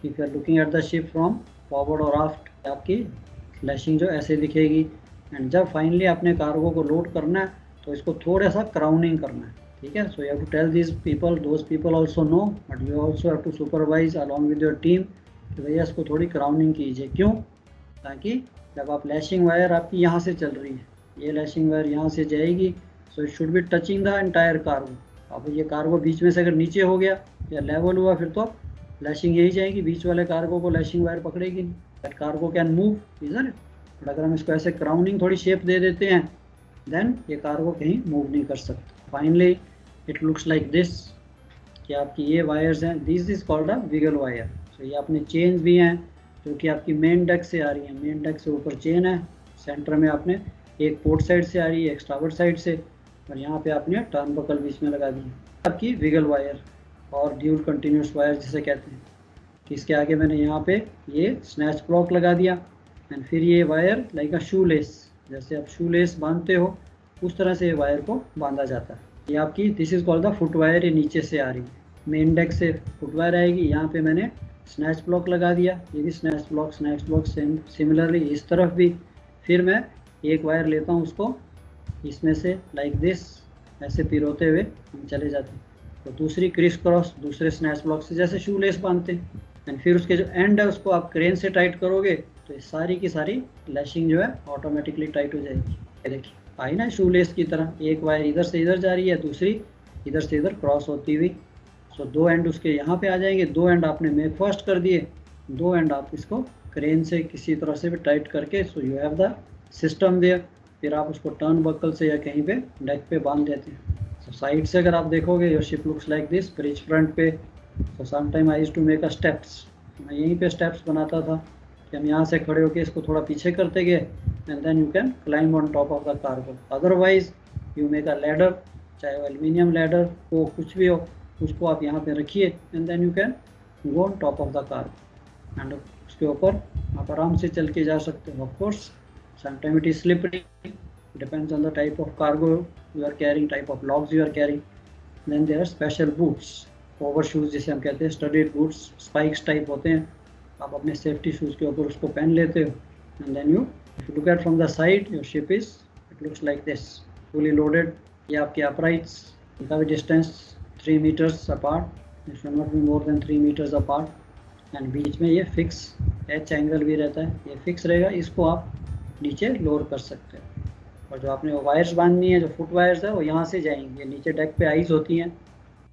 If you are looking at the ship from forward और आफ्ट, आपकी लैशिंग जो ऐसे दिखेगी। एंड जब फाइनली आपने कार्गो को लोड करना है, तो इसको थोड़ा सा क्राउनिंग करना है, ठीक है। So you have to tell this people, those people also know, but you also have to supervise along with your team कि भैया इसको थोड़ी क्राउनिंग कीजिए। क्यों? ताकि जब आप लैशिंग वायर आपकी यहाँ से चल रही है, ये लैशिंग वायर यहाँ से जाएगी, so it should be touching the entire cargo. अब ये कार्गो बीच में से अगर नीचे हो गया या लेवल हुआ, फिर तो लैशिंग यही जाएगी, बीच वाले कार्गो को लैशिंग वायर पकड़ेगी नहीं। That cargo can move, isn't it? But अगर हम इसको ऐसे क्राउनिंग थोड़ी शेप दे देते हैं, देन ये कार्गो कहीं मूव नहीं कर सकता। Finally it looks like this, कि आपकी ये वायर्स हैं, this is called a wiggle wire. So ये आपने चेन्स भी हैं जो कि आपकी मेन डेक से आ रही है, मेन डेक से ऊपर चेन है, सेंटर में आपने एक पोर्ट साइड से आ रही है, एक स्टार्बोर्ड साइड से, और यहाँ पे आपने टर्न बकल बीच में लगा दी है, आपकी विगल वायर और ड्यूल कंटिन्यूस वायर जिसे कहते हैं। इसके आगे मैंने यहाँ पे ये स्नैच ब्लॉक लगा दिया, एंड फिर ये वायर लाइक अ शू लेस, जैसे आप शू लेस बांधते हो उस तरह से ये वायर को बांधा जाता है। ये आपकी this is called the foot wire, ये नीचे से आ रही है, मेन डेक से फुट वायर आएगी, यहाँ पे मैंने स्नैच ब्लॉक लगा दिया, ये भी स्नैच ब्लॉक सिमिलरली इस तरफ भी। फिर मैं एक वायर लेता हूँ, उसको इसमें से लाइक दिस ऐसे पिरोते हुए हम चले जाते हैं, तो दूसरी क्रिस क्रॉस दूसरे स्नैच ब्लॉक से जैसे शू लेस बांधते हैं, एंड फिर उसके जो एंड है उसको आप क्रेन से टाइट करोगे, तो ये सारी की सारी लैशिंग जो है ऑटोमेटिकली टाइट हो जाएगी। ये देखिए आई ना शूलेस की तरह, एक वायर इधर से इधर जा रही है, दूसरी इधर से इधर क्रॉस होती हुई। सो दो एंड उसके यहाँ पे आ जाएंगे, दो एंड आपने मेक फास्ट कर दिए, दो एंड आप इसको क्रेन से किसी तरह से भी टाइट करके, so you have the system there. फिर आप उसको टर्न बकल से या कहीं पे डेक पे बांध देते हैं। सो साइड से अगर आप देखोगे your ship looks like this, bridge front पे। So some time I used to make a steps, मैं यहीं पे स्टेप्स बनाता था कि हम यहाँ से खड़े होकर इसको थोड़ा पीछे करते गए, and then you can climb on top of the cargo. Otherwise you make a ladder, चाहे वो एल्यूमिनियम लैडर हो कुछ भी हो, उसको आप यहाँ पे रखिए, and then you can go on top of the cargo, and उसके ऊपर आप आराम से चल के जा सकते हो। Of course sometime it is slippery, depends on the type of cargo you are carrying, type of logs you are carrying. Then there are special boots, over shoes जिसे हम कहते हैं, स्टडीड बूट्स, स्पाइक्स टाइप होते हैं, आप अपने safety shoes के ऊपर उसको पहन लेते हो। And then you if you look at from the side, your ship is it looks like this, fully loaded. ये आपके अपराइट्स, इनका भी distance 3 metres apart, it should not be more than 3 metres apart. And बीच में ये fix H angle भी रहता है, ये फिक्स रहेगा, इसको आप नीचे लोअर कर सकते हैं। और जो आपने वो वायर्स बांधनी है, जो फुट वायर्स है, वो यहाँ से जाएंगी, नीचे डेक पे आइज होती हैं,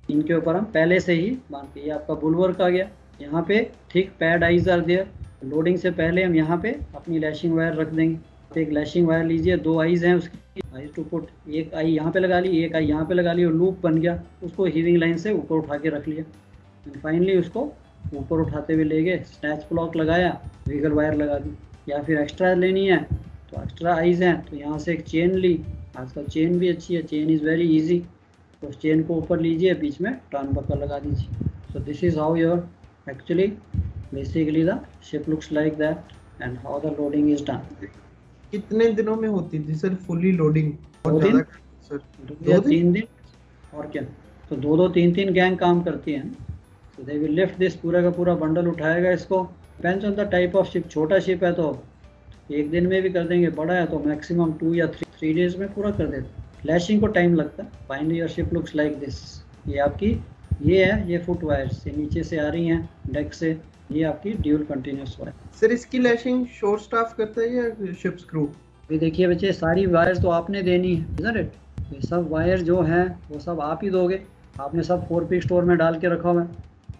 इनके ऊपर हम पहले से ही बांधते हैं। ये आपका बुलवर्क आ गया, यहाँ पे thick pad eyes are there. Loading से पहले हम यहाँ पे अपनी लैशिंग वायर रख देंगे। एक लैशिंग वायर लीजिए, 2 आइज हैं उसकी, आइज टू पुट, एक आई यहाँ पे लगा ली, एक आई यहाँ पे लगा ली, और लूप बन गया, उसको हीविंग लाइन से ऊपर उठा के रख लिया। एंड फाइनली उसको ऊपर उठाते हुए ले गए, स्नैच ब्लॉक लगाया, व्हीगल वायर लगा दी। या फिर एक्स्ट्रा लेनी है तो एक्स्ट्रा आइज हैं, तो यहाँ से एक चेन ली, आजकल चेन भी अच्छी है, चेन इज़ वेरी ईजी, तो उस चेन को ऊपर लीजिए, बीच में टर्न बकल लगा दीजिए। So this is how your actually basically the ship looks like that, and how the loading is done. कितने दिनों में होती थी सर फुली लोडिंग? 2 दिन सर, 2 या 3 दिन, और क्या। तो 2-2 3-3 गैंग काम करती हैं। सो दे विल लिफ्ट दिस, पूरा का पूरा बंडल उठाएगा इसको। Depends on the type of ship, छोटा शिप है तो 1 दिन में भी कर देंगे, बड़ा है तो मैक्सिमम 2 या 3 डेज में पूरा कर देते। लैशिंग को टाइम लगता है। Finally your ship looks like this. ये आपकी ये है, ये फुट वायर्स ये नीचे से आ रही हैं डेक से, ये आपकी ड्यूल कंटिन्यूस वायर। सर इसकी लैशिंग शोर स्टाफ करता है या शिप स्क्रू? अभी देखिए बच्चे, सारी वायर्स तो आपने देनी है, इज़न्ट इट? ये सब वायर जो हैं वो सब आप ही दोगे। आपने सब 4P स्टोर में डाल के रखा हुआ है,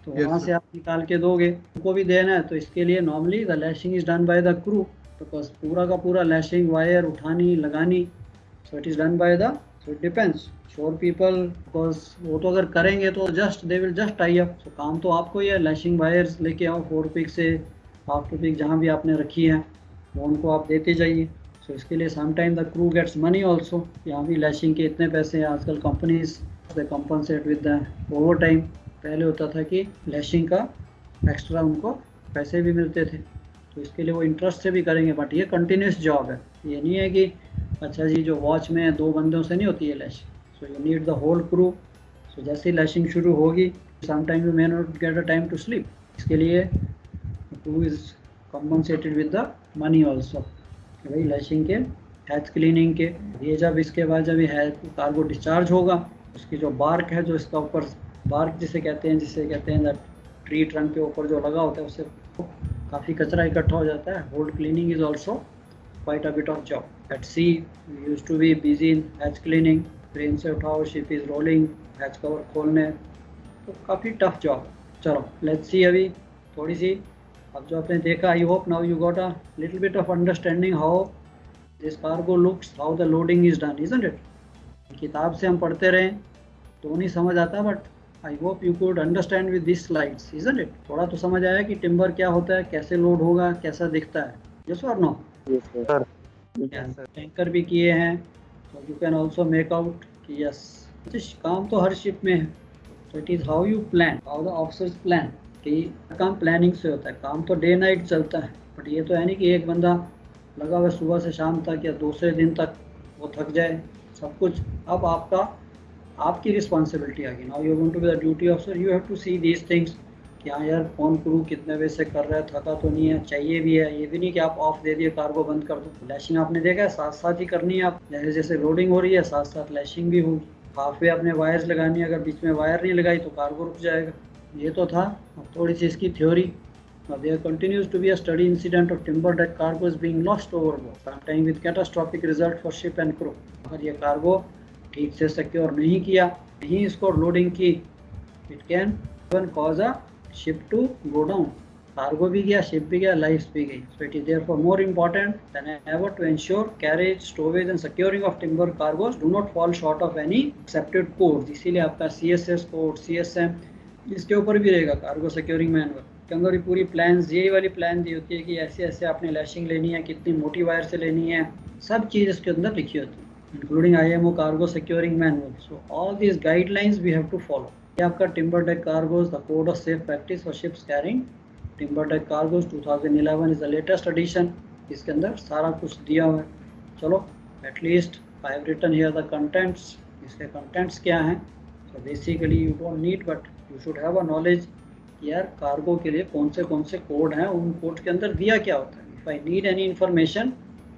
तो Yes, वहाँ sir. से आप निकाल के दोगे, उनको भी देना है। तो इसके लिए normally the lashing is done by the crew, because पूरा का पूरा लैशिंग वायर उठानी लगानी, so it is done by the, so it depends. Sure people, because वो तो अगर करेंगे तो just they will just tie up. So काम तो आपको ही है, लैशिंग वायर्स लेके आओ 4 पिक से 5 पिक जहाँ भी आपने रखी है, वो उनको आप देते जाइए। सो इसके लिए sometime the crew gets money also. यहाँ भी लैशिंग के इतने पैसे हैं, आजकल companies they compensate with the overtime. पहले होता था कि लैशिंग का एक्स्ट्रा उनको पैसे भी मिलते थे, तो इसके लिए वो इंटरेस्ट से भी करेंगे। बट ये कंटिन्यूस जॉब है, ये नहीं है कि अच्छा जी जो वॉच में 2 बंदों से नहीं होती है lashing. So you need the whole crew. So जैसे ही लैशिंग शुरू होगी, some time you may not get a time to sleep. इसके लिए crew is compensated with the money also, कि भाई लैशिंग के हैच क्लीनिंग के ये, जब इसके बाद जब ये कार्गो डिस्चार्ज होगा, उसकी जो बार्क है, जो इसका ऊपर बार्क जिसे कहते हैं दैट ट्री ट्रंक के ऊपर जो लगा होता है, उससे काफ़ी कचरा इकट्ठा हो जाता है। Hold cleaning is also quite a bit of job. At sea we used to be busy in hatch cleaning, crane से उठाओ, ship is rolling, hatch cover खोलने, तो काफ़ी टफ जॉब। चलो लेट्स सी, अभी थोड़ी सी अब जो आपने देखा, I hope now you got a little bit of understanding how this cargo looks, how the loading is done, isn't it? किताब से हम पढ़ते रहें तो नहीं समझ आता, but I hope you could understand with this slides, isn't it? थोड़ा तो समझ आया कि टिम्बर क्या होता है, कैसे लोड होगा, कैसा दिखता है। यस और नो? टैंकर भी किए हैं, तो you can also make out कि यस, काम तो हर शिप में है। तो it is how you plan, how the officers plan, कि काम प्लानिंग से होता है। काम तो डे नाइट चलता है, बट ये तो है नहीं कि एक बंदा लगा हुआ सुबह से शाम तक या दूसरे दिन तक वो थक जाए। सब कुछ अब आपकी रिस्पॉन्सिबिलिटी आ गई। Now you going to be the duty officer, you have to see these things कि हाँ यार कौन क्रू कितने बजे से कर रहा है, थका तो नहीं है, चाहिए भी है। ये भी नहीं कि आप ऑफ दे दिए, कार्गो बंद कर दो। लैशिंग आपने देखा है, साथ साथ ही करनी है। आप जैसे जैसे लोडिंग हो रही है, साथ साथ लैशिंग भी होगी। हाफ वे आपने वायर्स लगानी है, अगर बीच में वायर नहीं लगाई तो कार्गो रुक जाएगा। ये तो था। अब थोड़ी सी इसकी theory, Now, there continues to be a steady incident of timber deck cargoes being lost overboard, sometimes with catastrophic result for ship and crew. अगर ये कार्गो ठीक से सिक्योर नहीं किया, नहीं इसको लोडिंग की, it can even cause a ship to go down. Cargo भी गया, शिप भी गया, लाइफ भी गई. So it is therefore more important than ever to ensure carriage, stowage and securing of timber cargoes do not fall short of any accepted codes. इसीलिए आपका CSS code, CSM इसके ऊपर भी रहेगा कार्गो सिक्योरिंग मैनुअल के अंदर. ये पूरी प्लान्स, यही वाली प्लान दी होती है कि ऐसे ऐसे आपने लैशिंग लेनी है, कितनी मोटी वायर से लेनी है, सब चीज़ इसके अंदर लिखी होती है, including IMO cargo securing manual. So all these guidelines we have to follow. ये आपका timber deck cargoes the code of safe practice for ships carrying timber deck cargoes 2011 is the latest edition. इसके अंदर सारा कुछ दिया हुआ है. चलो, at least I have written here the contents. इसके कंटेंट्स क्या हैं? So basically you don't need but you should have a knowledge यार कार्गो के लिए कौन से कोड हैं, उन कोड के अंदर दिया क्या होता है. If I need any information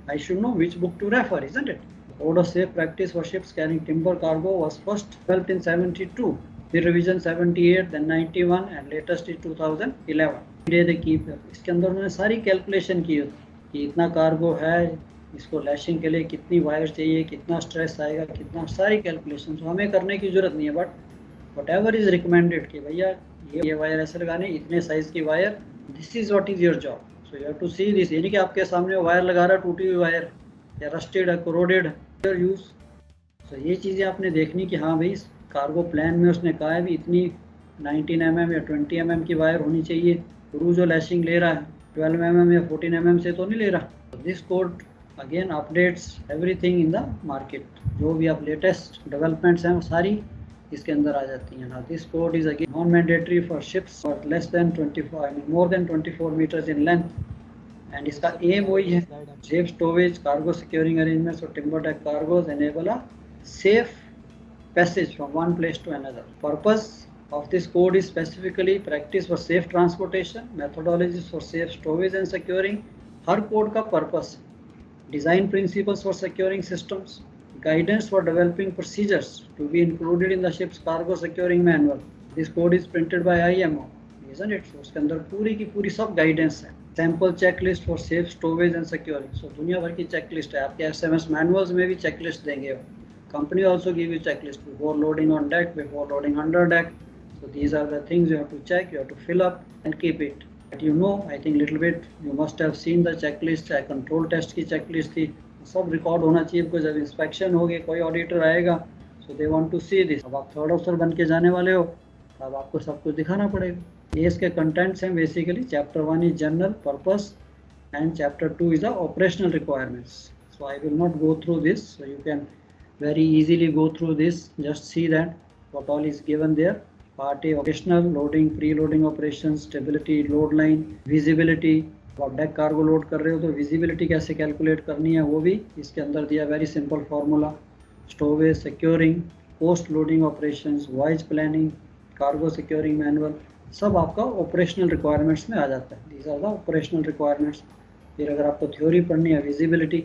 I should know which book to refer, isn't it? Code of safe practice for ships carrying timber cargo was first developed in 72, the revision 78, then 91 and latest is 2011. Today they keep it. इसके अंदर उन्होंने सारी calculation की होती कि इतना cargo है, इसको लैशिंग के लिए कितनी वायर चाहिए, कितना स्ट्रेस आएगा, कितना, सारी कैलकुलेशन. तो हमें करने की जरूरत नहीं है, but whatever is recommended कि भैया ये वायर ऐसे लगाने, इतने साइज की वायर, this is what is your job. So you have to see this. यानी कि आपके सामने वायर लगा रहा, टूटी हुई वायर या रस्टेड है, कोरोडेड यूज. तो ये चीज़ें आपने देखनी कि हाँ भाई कार्गो प्लान में उसने कहा है भी इतनी 19 mm या 20 mm की वायर होनी चाहिए. क्रू जो लैशिंग ले रहा है 12 mm या 14 mm से तो नहीं ले रहा. This code again updates everything in the market. जो भी आप लेटेस्ट डेवलपमेंट्स हैं वो सारी इसके अंदर आ जाती हैं. Now this code is again non mandatory for ships और less than 24 more than 24 metres in length. And इसका एम वही है, safe storage, cargo securing arrangements और timber deck cargoes enable a safe passage from one place to another. Purpose of this code is specifically practice for safe transportation, methodologies for safe storage and securing. हर code का purpose, design principles for securing systems, guidance for developing procedures to be included in the ship's cargo securing manual. This code is printed by IMO, isn't it? उसके अंदर पूरी की पूरी सब guidance है. Sample checklist for safe storage and securing. So दुनिया भर की चेकलिस्ट है. आपके SMS मैनुअल्स में भी चेकलिस्ट देंगे. Company also give you checklist before loading on deck, before loading under deck. So these are the things you have to check, you have to fill up and keep it. But you know, I think little bit you must have seen the checklist. चाहे control test की checklist थी, सब record होना चाहिए. आपको जब inspection होगी, कोई ऑडिटर आएगा, so they want to see this. अब आप थर्ड ऑफिसर बन के जाने वाले हो, अब आपको सब कुछ दिखाना पड़ेगा. ये इसके कंटेंट्स हैं basically. Chapter 1 is general purpose and chapter 2 is the operational requirements. So I will not go through this, so you can very easily go through this. Just see that what all is given there. Part A, operational, loading, pre-loading operations, stability, load line, visibility. आप deck cargo load कर रहे हो तो visibility कैसे calculate करनी है वो भी इसके अंदर दिया. Very simple formula. Storage, securing, post loading operations, voyage planning, cargo securing manual, सब आपका ऑपरेशनल रिक्वायरमेंट्स में आ जाता है. These are the operational requirements. फिर अगर आपको थ्योरी पढ़नी है, visibility,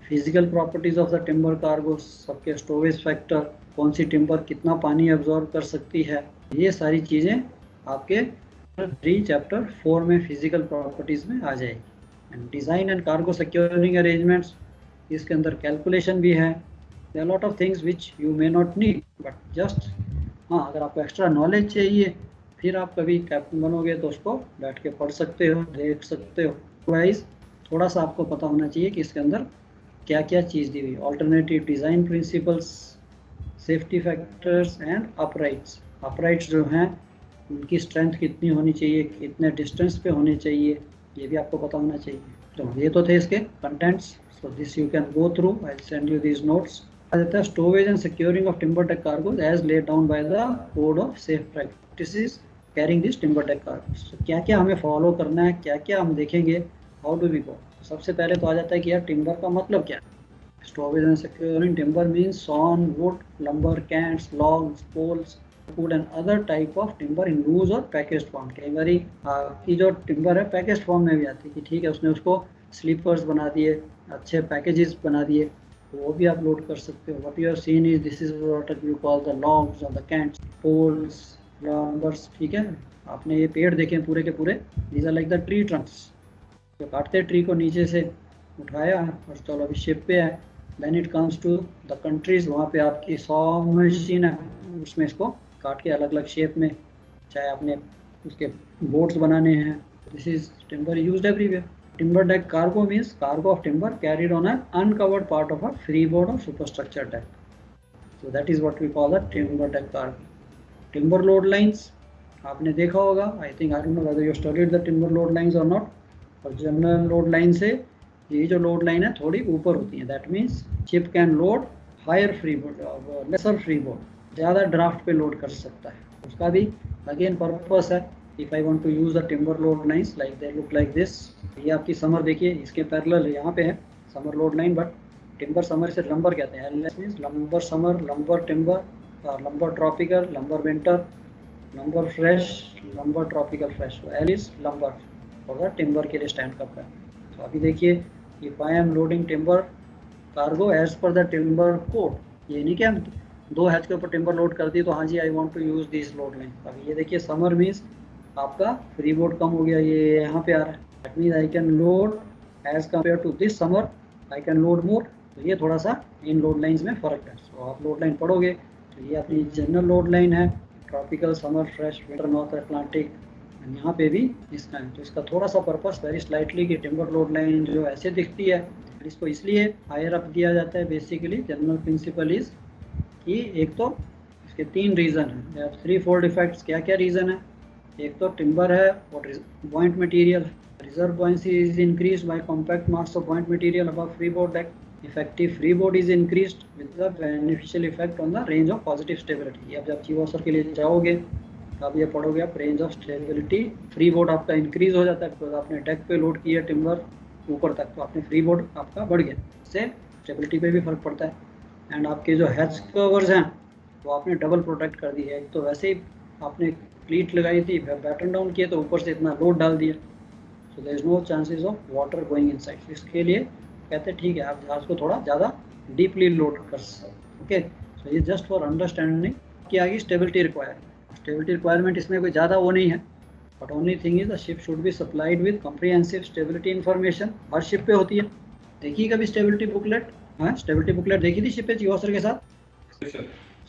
physical properties of the timber cargo, सबके स्टोरेज फैक्टर, कौन सी टिम्बर कितना पानी एब्जॉर्ब कर सकती है, ये सारी चीज़ें आपके 3 चैप्टर 4 में फिजिकल प्रॉपर्टीज में आ जाएगी. And design and cargo securing arrangements, इसके अंदर कैलकुलेशन भी है. There are lot of things which you may not need, but just हाँ, अगर आपको एक्स्ट्रा नॉलेज चाहिए फिर आप कभी कैप्टन बनोगे तो उसको बैठ के पढ़ सकते हो, देख सकते हो. वाइज थोड़ा सा आपको पता होना चाहिए कि इसके अंदर क्या क्या चीज़ दी हुई. Alternative design principles, safety factors and uprights. Uprights जो हैं उनकी स्ट्रेंथ कितनी होनी चाहिए, कितने डिस्टेंस पे होने चाहिए, ये भी आपको पता होना चाहिए. तो ये तो थे इसके contents. So this you can go through. I send you these notes. Storage and securing of timber deck cargoes as laid down by the code of safe practices carrying this timber deck cargoes. क्या क्या हमें follow करना है, क्या क्या हम देखेंगे, how do we go. सबसे पहले तो आ जाता है कि यार टिम्बर का मतलब क्या है. Storage and securing timber means sawn, wood, lumber, cants, logs, poles, wood and other type of timber in loose और पैकेज्ड फॉर्म. कई बारी की जो टिम्बर है पैकेज्ड फॉर्म में भी आती है कि ठीक है उसने उसको स्लीपर्स बना दिए, अच्छे पैकेजेस बना दिए, तो वो भी आप लोड कर सकते हो. What you have seen is this is what you call the logs और द कैंट्स, पोल्स, नंबर्स, ठीक है। आपने ये पेड़ देखे पूरे के पूरे, these are like the tree trunks. तो काटते ट्री को नीचे से उठाया और चलो अभी शिप पे है। Then it comes to the countries, वहाँ पे आपकी 100 मशीन है, उसमें इसको काट के अलग अलग शेप में, चाहे आपने उसके बोट्स बनाने हैं। This is timber used everywhere. Timber deck cargo means cargo of timber carried on an uncovered part of a freeboard or superstructure deck. So that is what we call a timber deck cargo. Timber load lines आपने देखा होगा, I think I don't know whether you studied the timber load lines or not. और general load line से ये जो load line है थोड़ी ऊपर होती है। That means ship can load higher freeboard, lesser freeboard, ज़्यादा ड्राफ्ट पे लोड कर सकता है। उसका भी अगेन पर्पस है। If I want to use the timber load lines like they look like this. ये आपकी समर देखिए, इसके पैरेलल यहाँ पे है summer load line, but timber summer से लंबर कहते हैं। L means lumber summer, lumber timber, lumber tropical, lumber winter, lumber fresh, lumbar tropical fresh. L is lumber और टिम्बर के लिए स्टैंड करता है। तो अभी देखिए, if I am loading timber cargo as per the timber code, ये नहीं कि हम 2 हैच के ऊपर टिम्बर लोड कर दी तो हाँ जी I want to use this load line. अभी ये देखिए समर मीन्स आपका फ्री बोर्ड कम हो गया, ये यहाँ पे आ रहा है। That means I can load as compare to this summer, I can load more. तो ये थोड़ा सा इन लोड लाइन्स में फ़र्क है। तो आप लोड लाइन पढ़ोगे तो ये अपनी जनरल लोड लाइन है, tropical, summer, fresh, winter, north Atlantic. यहाँ पे भी इसका है। तो इसका थोड़ा सा पर्पस वेरी स्लाइटली कि टिम्बर लोड लाइन जो ऐसे दिखती है, इसको इसलिए हायर अप दिया जाता है। बेसिकली जनरल प्रिंसिपल इज कि एक तो इसके 3 रीज़न है, 3 फोल्ड इफेक्ट्स। क्या क्या रीज़न है? एक तो टिम्बर है और point material, reserve buoyancy is increased by compact mass of point material above freeboard deck. Effective freeboard is increased with the beneficial effect on the range of positive stability. ये अब जब चीवॉशर के लिए जाओगे तब ये पढ़ोगे आप, रेंज ऑफ स्टेबिलिटी फ्रीबोर्ड आपका इंक्रीज हो जाता है बिकॉज आपने डेक पे लोड किया टिम्बर ऊपर तक, तो आपने फ्रीबोर्ड आपका बढ़ गया, इससे स्टेबिलिटी पे भी फर्क पड़ता है। एंड आपके जो हैच कवर्स हैं वो आपने डबल प्रोटेक्ट कर दी है। एक तो वैसे ही आपने क्लीट लगाई थी, बैटन डाउन किए तो ऊपर से इतना लोड डाल दिया, so there is no chances of water going inside. इसके लिए कहते हैं ठीक है आप जहाज को थोड़ा ज़्यादा डीपली लोड कर सकते। ओके, सो ये जस्ट फॉर अंडरस्टैंडिंग कि आगे स्टेबिलिटी रिक्वायरमेंट इसमें कोई ज़्यादा वो नहीं है, but only thing is the ship should be supplied with comprehensive stability information. Her ship पे होती है, देखी कभी स्टेबिलिटी बुकलेट? हाँ, स्टेबिलिटी बुकलेट देखी थी शिप पे चीवॉशर के साथ?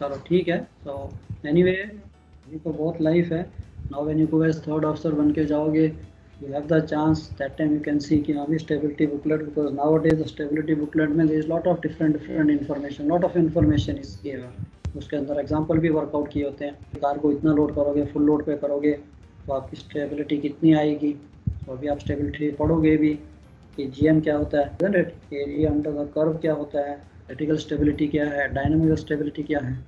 चलो ठीक है। तो एनीवे ये तो बहुत लाइफ है। Now when you go as third officer बन के जाओगे, you have the chance that time you can see कि हाँ भी stability booklet, because nowadays the stability booklet में there is lot of different information, lot of information is given। उसके अंदर example भी वर्कआउट किए होते हैं। कार को इतना लोड करोगे, फुल लोड पे करोगे तो आपकी स्टेबिलिटी कितनी आएगी। तो अभी आप स्टेबिलिटी पढ़ोगे भी कि GM क्या होता है, एरिया अंडर द कर्व क्या होता है, क्रिटिकल स्टेबिलिटी क्या है, डायनामिक स्टेबिलिटी क्या है।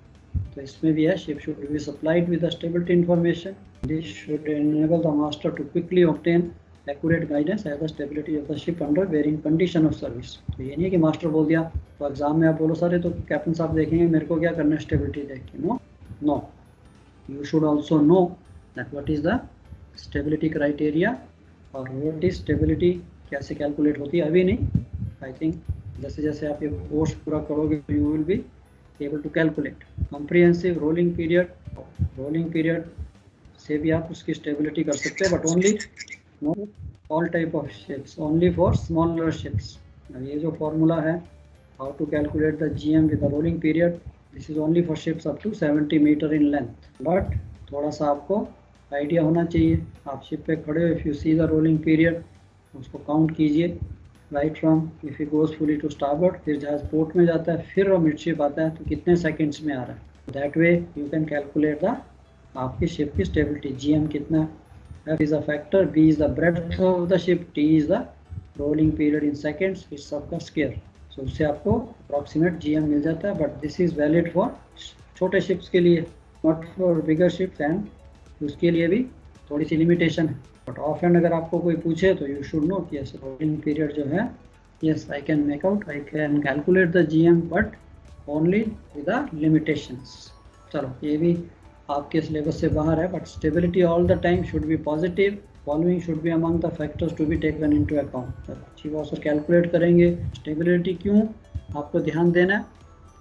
तो इसमें भी है ship should be supplied with the stability information. This should enable the master to quickly obtain accurate guidance as the stability of the ship under varying condition of service. तो ये नहीं है कि मास्टर बोल दिया तो एग्जाम में आप बोलो सारे तो कैप्टन साहब देखेंगे मेरे को क्या करना है स्टेबिलिटी देख के। No, you should also know that what is the stability criteria और व्हाट इज स्टेबिलिटी कैसे कैलकुलेट होती है। अभी नहीं, आई थिंक जैसे जैसे आप ये कोर्स पूरा करोगे you will be able to calculate comprehensive rolling period से भी आप उसकी स्टेबिलिटी कर सकते हैं, but only no all type of ships, only for smaller ships. ये जो फॉर्मूला है how to calculate the GM with the rolling period, this is only for ships up to 70 metre in length. But थोड़ा सा आपको idea होना चाहिए। आप ship पे खड़े हो, if you see the rolling period उसको काउंट कीजिए right from if you goes fully to starboard, फिर जहाज पोर्ट में जाता है, फिर वो मिडशिप आता है तो कितने सेकंड्स में आ रहा है। That way you can calculate the आपकी शिप की स्टेबिलिटी। GM कितना, F is a factor, B is the breadth of the ship, T is the rolling period in seconds, इस सब का स्क्वायर। सो उससे आपको अप्रॉक्सीमेट GM मिल जाता है। But this is valid for छोटे शिप्स के लिए, not for bigger ships, and उसके लिए भी थोड़ी सी लिमिटेशन है। बट ऑफ एंड अगर आपको कोई पूछे तो यू शुड नो कि ऐसे रोलिंग पीरियड जो है, yes I can make out, I can calculate the GM but only with the limitations. चलो ये भी आपके सिलेबस से बाहर है, but stability all the time should be positive, following should be among the factors to be taken into account. अच्छी बात से कैलकुलेट करेंगे स्टेबिलिटी। क्यों आपको ध्यान देना है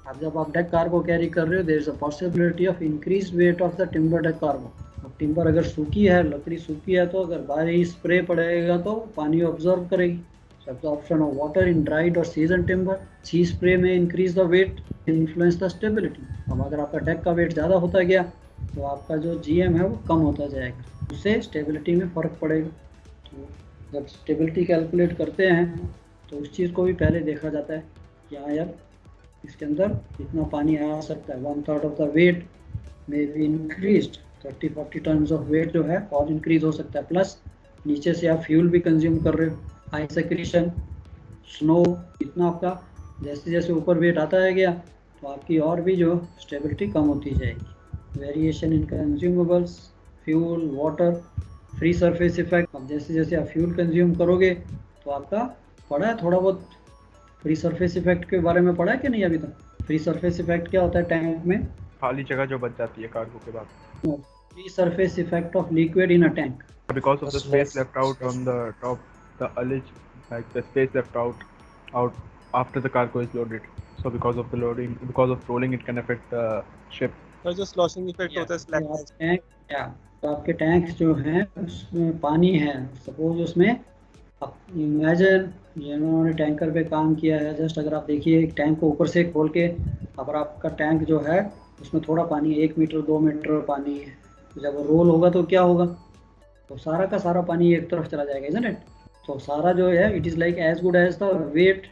अब जब आप डेक कार्गो कैरी कर रहे हो there is a possibility of increase weight of the timber deck cargo. अब टिम्बर अगर सूखी है, लकड़ी सूखी है, तो अगर बाहरी स्प्रे पड़ेगा तो पानी ऑब्जर्व करेगी। So the option of water in dried or seasoned timber, sea spray may increase the weight, influence the stability। अब अगर आपका डेक का वेट ज़्यादा होता गया तो आपका जो GM है वो कम होता जाएगा, उससे स्टेबिलिटी में फ़र्क पड़ेगा। तो जब स्टेबिलिटी कैलकुलेट करते हैं तो उस चीज़ को भी पहले देखा जाता है कि हाँ यार इसके अंदर इतना पानी आ सकता है। 1/3 ऑफ द वेट में भी इंक्रीज, 30-40 टन ऑफ वेट जो है और इंक्रीज हो सकता है। प्लस नीचे से आप फ्यूल भी कंज्यूम कर रहे हो, हाई सेक्रेशन, स्नो, इतना आपका जैसे जैसे ऊपर वेट आता है गया तो आपकी और भी जो स्टेबिलिटी कम होती जाएगी। Variation in consumables, fuel, water, free surface effect. अब जैसे जैसे आप फ्यूल कंज्यूम करोगे तो आपका पढ़ा है थोड़ा बहुत फ्री सरफेस इफेक्ट के बारे में, पढ़ा है कि नहीं अभी तक? फ्री सरफेस इफेक्ट क्या होता है टैंक में? खाली जगह जो बच जाती है कार्गो के बाद। Free surface effect of liquid in a tank. Because of the space left out on the top, the ullage, like the space left out after the cargo is loaded. So because of the loading, because of rolling, it can affect the ship. और जो स्लॉशिंग effect होता है slag तो tank क्या, तो आपके tank जो हैं उसमें पानी है, सपोज उसमें आप इमेजिन जिन्होंने टैंकर पे काम किया है, जस्ट अगर आप देखिए एक टैंक को ऊपर से खोल के, अगर आपका टैंक जो है उसमें थोड़ा पानी है, 1 मीटर 2 मीटर पानी है, तो जब वो रोल होगा तो क्या होगा, तो सारा का सारा पानी एक तरफ चला जाएगा, इज़न्ट इट? तो सारा जो है it is like as good as the weight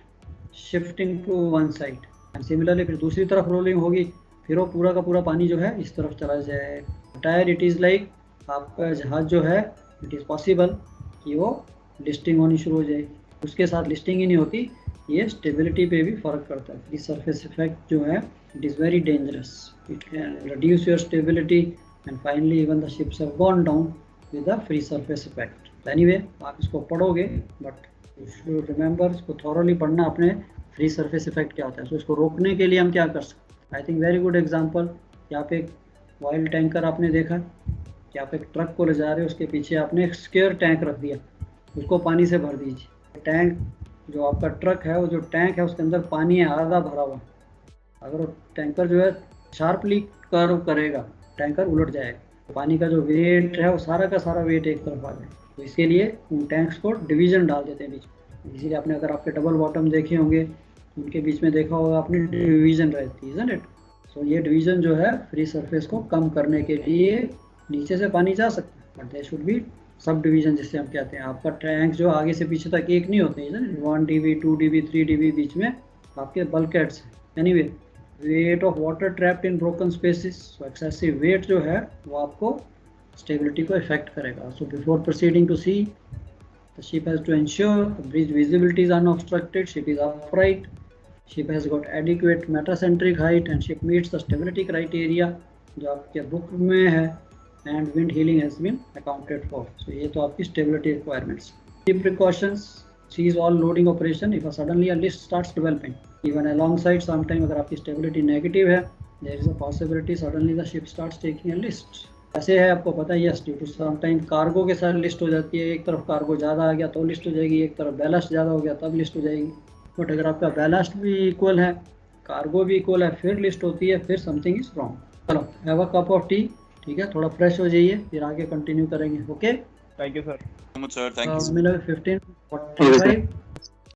shifting to one side. And similarly फिर दूसरी तरफ रोलिंग होगी, फिर वो पूरा का पूरा पानी जो है इस तरफ चला जाएगा। टायर इट इज़ लाइक आपका जहाज़ जो है इट इज़ पॉसिबल कि वो लिस्टिंग होनी शुरू हो जाएगी, उसके साथ लिस्टिंग ही नहीं होती, ये स्टेबिलिटी पे भी फ़र्क करता है। फ्री सरफेस इफेक्ट जो है it is very dangerous, it can reduce your stability and finally even the ships have gone down with the free surface effect. Anyway आप इसको पढ़ोगे बट यू शुड रिमेंबर, इसको थॉरली पढ़ना अपने free surface effect क्या होता है। सो इसको रोकने के लिए हम क्या कर सकते हैं? I think very good example, यहाँ पे एक ऑयल टैंकर आपने देखा कि आप एक ट्रक को ले जा रहे हो, उसके पीछे आपने एक स्क्वायर टैंक रख दिया, उसको पानी से भर दीजिए। टैंक जो आपका ट्रक है, वो जो टैंक है उसके अंदर पानी है आधा भरा हुआ, अगर वो टैंकर जो है शार्पली कर्व करेगा टैंकर उलट जाएगा, पानी का जो वेट है वो सारा का सारा वेट एक तरफ आ जाए। तो इसके लिए उन टैंक्स को डिवीज़न डाल देते हैं बीच में, इसीलिए आपने अगर आपके डबल बॉटम देखे होंगे उनके बीच में देखा होगा आपने डिवीज़न रहती है, इज़न्ट इट? सो ये डिवीज़न जो है फ्री सरफेस को कम करने के लिए, नीचे से पानी जा सकता है but they should be sub division जिससे हम कहते हैं। आपका टैंक जो आगे से पीछे तक एक नहीं होते हैं, 1 dB 2 dB 3 dB बीच में आपके बल्कहेड्स हैं। Anyway weight of water trapped in broken spaces, so excessive weight जो है वो आपको स्टेबिलिटी को इफेक्ट करेगा। सो before proceeding to sea the ship has to ensure the bridge visibility is unobstructed, ship is upright, ship has got adequate metacentric height and ship meets the stability criteria जो आपके book में है, and wind heeling has been accounted for. So ये तो आपकी stability requirements. Precautions, cease all loading operation if suddenly a list starts developing even alongside sometime. अगर आपकी stability negative है there is a possibility suddenly the ship starts taking a list. ऐसे है आपको पता है, yes due to sometime cargo के साथ लिस्ट हो जाती है, एक तरफ कार्गो ज़्यादा आ गया तो लिस्ट हो जाएगी, एक तरफ बैलास्ट ज़्यादा हो गया तब लिस्ट हो जाएगी। बट अगर आपका बैलास्ट भी इक्वल है, कार्गो भी इक्वल है, फिर लिस्ट होती है, फिर समथिंग इज रॉन्ग। चलो have a cup of T, ठीक है, थोड़ा फ्रेश हो जाइए, फिर आगे कंटिन्यू करेंगे। Okay, thank you sir. Sir thank you. मिलेगा 15:45।